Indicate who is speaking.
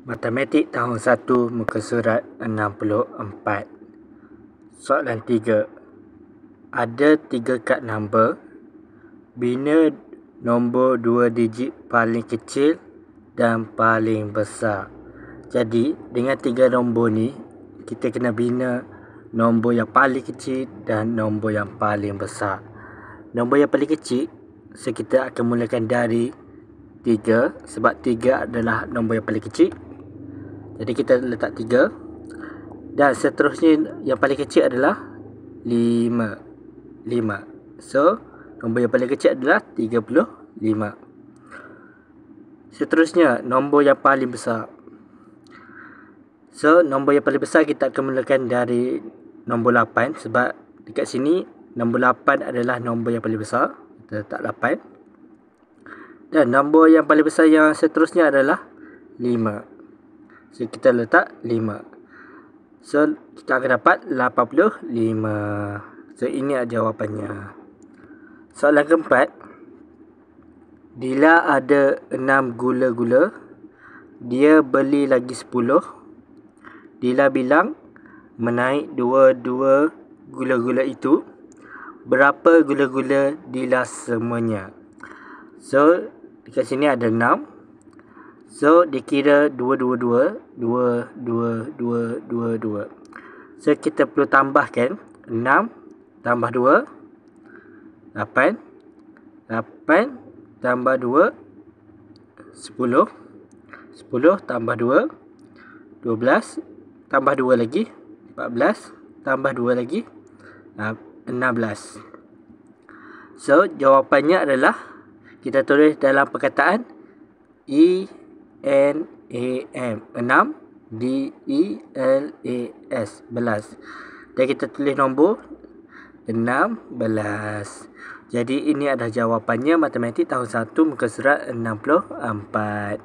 Speaker 1: Matematik tahun 1 muka surat 64. Soalan 3. Ada 3 kad nombor. Bina nombor 2 digit paling kecil dan paling besar. Jadi dengan 3 nombor ni kita kena bina nombor yang paling kecil dan nombor yang paling besar. Nombor yang paling kecil kita akan mulakan dari 3 sebab 3 adalah nombor yang paling kecil. Jadi kita letak 3. Dan seterusnya yang paling kecil adalah 5. So, nombor yang paling kecil adalah 35. Seterusnya, nombor yang paling besar. So, nombor yang paling besar kita akan mulakan dari nombor 8. Sebab dekat sini, nombor 8 adalah nombor yang paling besar. Kita letak 8. Dan nombor yang paling besar yang seterusnya adalah 5. So, kita letak 5. So, kita akan dapat 85. So, ini adalah jawapannya. Soalan keempat. Dila ada 6 gula-gula. Dia beli lagi 10. Dila bilang menaik 2 gula-gula itu. Berapa gula-gula Dila semuanya? So, dekat sini ada 6. So, dikira 2. So, kita perlu tambahkan 6 tambah 2, 8. 8 tambah 2, 10. 10 tambah 2, 12. Tambah 2 lagi, 14. Tambah 2 lagi, 16. So, jawapannya adalah kita tulis dalam perkataan ENAM 6 DELAS belas. Dan kita tulis nombor 16. Jadi ini adalah jawapannya matematik tahun 1 muka surat 64.